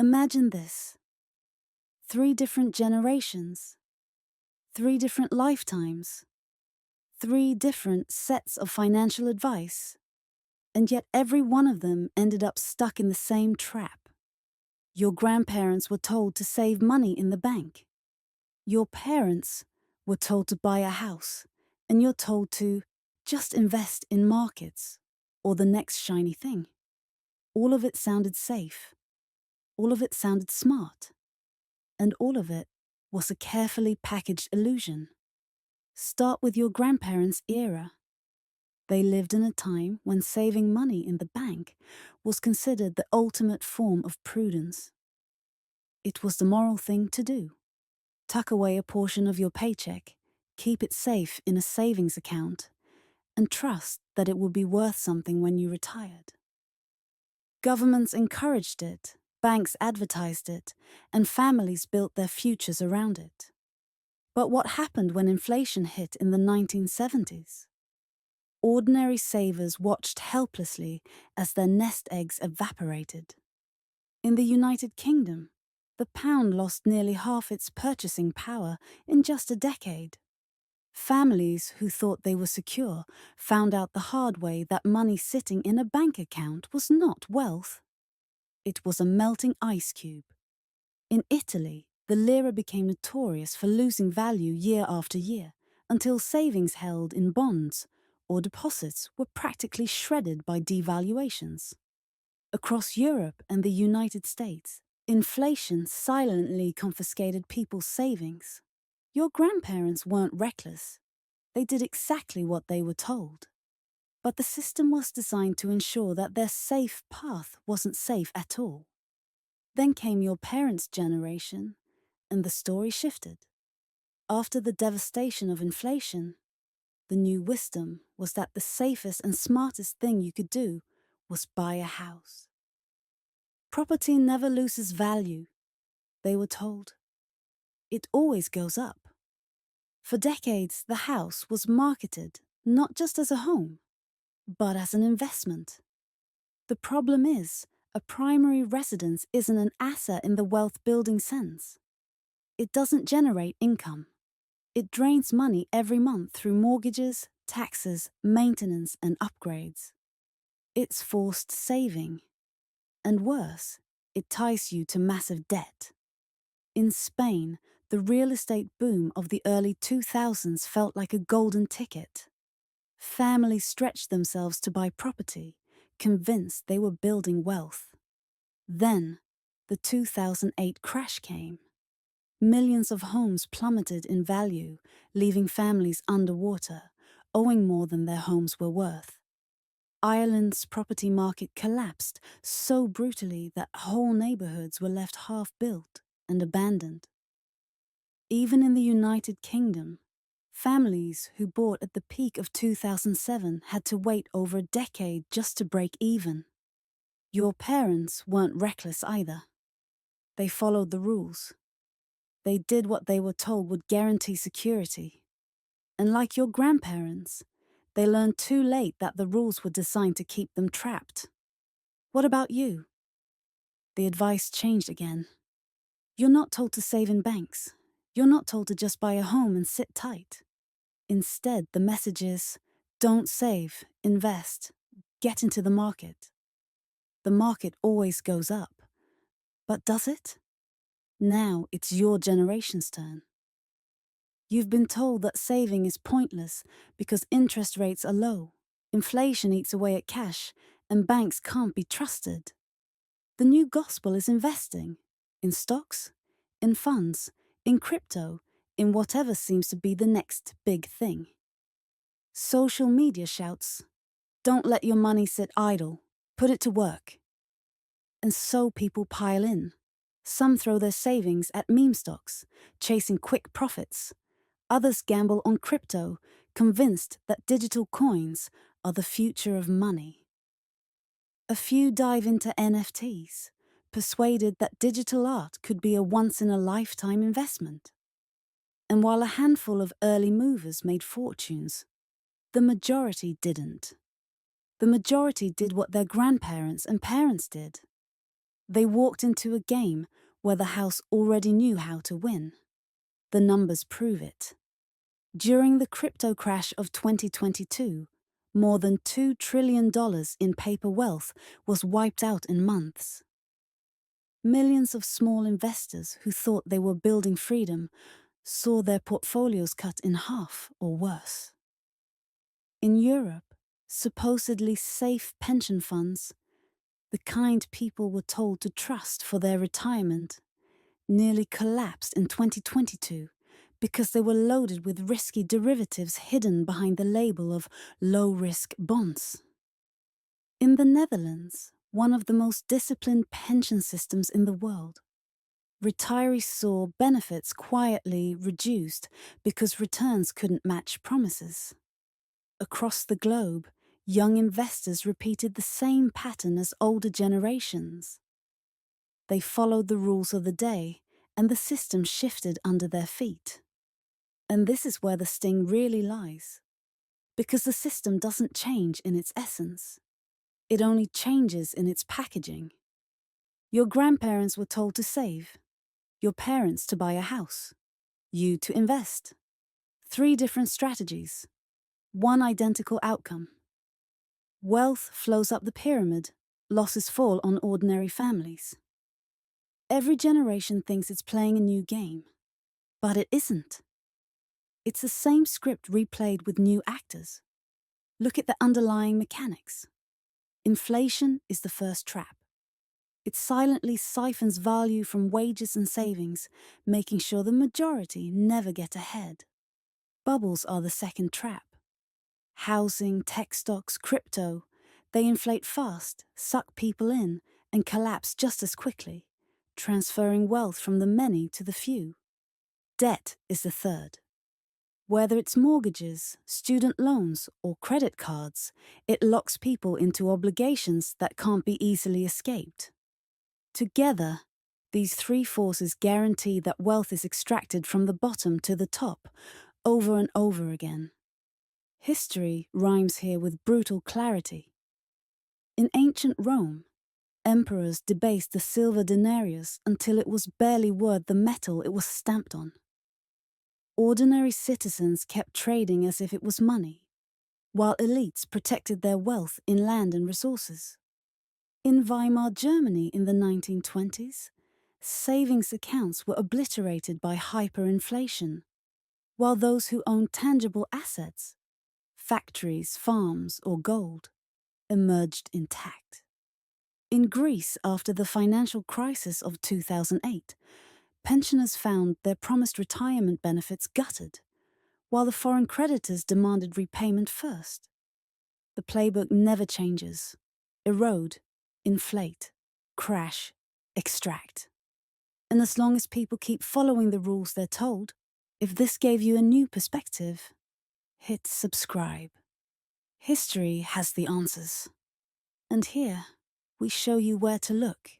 Imagine this: three different generations, three different lifetimes, three different sets of financial advice, and yet every one of them ended up stuck in the same trap. Your grandparents were told to save money in the bank. Your parents were told to buy a house, and you're told to just invest in markets or the next shiny thing. All of it sounded safe. All of it sounded smart. And all of it was a carefully packaged illusion. Start with your grandparents' era. They lived in a time when saving money in the bank was considered the ultimate form of prudence. It was the moral thing to do. Tuck away a portion of your paycheck, keep it safe in a savings account, and trust that it will be worth something when you retired. Governments encouraged it, banks advertised it, and families built their futures around it. But what happened when inflation hit in the 1970s? Ordinary savers watched helplessly as their nest eggs evaporated. In the United Kingdom, the pound lost nearly half its purchasing power in just a decade. Families who thought they were secure found out the hard way that money sitting in a bank account was not wealth. It was a melting ice cube. In Italy, the lira became notorious for losing value year after year, until savings held in bonds or deposits were practically shredded by devaluations. Across Europe and the United States, inflation silently confiscated people's savings. Your grandparents weren't reckless. They did exactly what they were told. But the system was designed to ensure that their safe path wasn't safe at all. Then came your parents' generation, and the story shifted. After the devastation of inflation, the new wisdom was that the safest and smartest thing you could do was buy a house. Property never loses value, they were told. It always goes up. For decades, the house was marketed not just as a home, but as an investment. The problem is, a primary residence isn't an asset in the wealth-building sense. It doesn't generate income. It drains money every month through mortgages, taxes, maintenance, and upgrades. It's forced saving. And worse, it ties you to massive debt. In Spain, the real estate boom of the early 2000s felt like a golden ticket. Families stretched themselves to buy property, convinced they were building wealth. Then, the 2008 crash came. Millions of homes plummeted in value, leaving families underwater, owing more than their homes were worth. Ireland's property market collapsed so brutally that whole neighborhoods were left half-built and abandoned. Even in the United Kingdom, families who bought at the peak of 2007 had to wait over a decade just to break even. Your parents weren't reckless either. They followed the rules. They did what they were told would guarantee security. And like your grandparents, they learned too late that the rules were designed to keep them trapped. What about you? The advice changed again. You're not told to save in banks. You're not told to just buy a home and sit tight. Instead, the message is, don't save, invest, get into the market. The market always goes up. But does it? Now it's your generation's turn. You've been told that saving is pointless because interest rates are low, inflation eats away at cash, and banks can't be trusted. The new gospel is investing in stocks, in funds, in crypto, in whatever seems to be the next big thing. Social media shouts, don't let your money sit idle, put it to work. And so people pile in. Some throw their savings at meme stocks, chasing quick profits. Others gamble on crypto, convinced that digital coins are the future of money. A few dive into NFTs, persuaded that digital art could be a once-in-a-lifetime investment. And while a handful of early movers made fortunes, the majority didn't. The majority did what their grandparents and parents did. They walked into a game where the house already knew how to win. The numbers prove it. During the crypto crash of 2022, more than $2 trillion in paper wealth was wiped out in months. Millions of small investors who thought they were building freedom saw their portfolios cut in half or worse. In Europe, supposedly safe pension funds, the kind people were told to trust for their retirement, nearly collapsed in 2022 because they were loaded with risky derivatives hidden behind the label of low-risk bonds. In the Netherlands, one of the most disciplined pension systems in the world, retirees saw benefits quietly reduced because returns couldn't match promises. Across the globe, young investors repeated the same pattern as older generations. They followed the rules of the day, and the system shifted under their feet. And this is where the sting really lies. Because the system doesn't change in its essence. It only changes in its packaging. Your grandparents were told to save. Your parents to buy a house. You to invest. 3 different strategies. 1 identical outcome. Wealth flows up the pyramid. Losses fall on ordinary families. Every generation thinks it's playing a new game. But it isn't. It's the same script replayed with new actors. Look at the underlying mechanics. Inflation is the first trap. It silently siphons value from wages and savings, making sure the majority never get ahead. Bubbles are the second trap. Housing, tech stocks, crypto, they inflate fast, suck people in, and collapse just as quickly, transferring wealth from the many to the few. Debt is the third. Whether it's mortgages, student loans, or credit cards, it locks people into obligations that can't be easily escaped. Together, these 3 forces guarantee that wealth is extracted from the bottom to the top, over and over again. History rhymes here with brutal clarity. In ancient Rome, emperors debased the silver denarius until it was barely worth the metal it was stamped on. Ordinary citizens kept trading as if it was money, while elites protected their wealth in land and resources. In Weimar Germany in the 1920s, savings accounts were obliterated by hyperinflation, while those who owned tangible assets, factories, farms, or gold, emerged intact. In Greece, after the financial crisis of 2008, pensioners found their promised retirement benefits gutted, while the foreign creditors demanded repayment first. The playbook never changes. Erode, inflate, crash, extract. And as long as people keep following the rules they're told, if this gave you a new perspective, hit subscribe. History has the answers. And here, we show you where to look.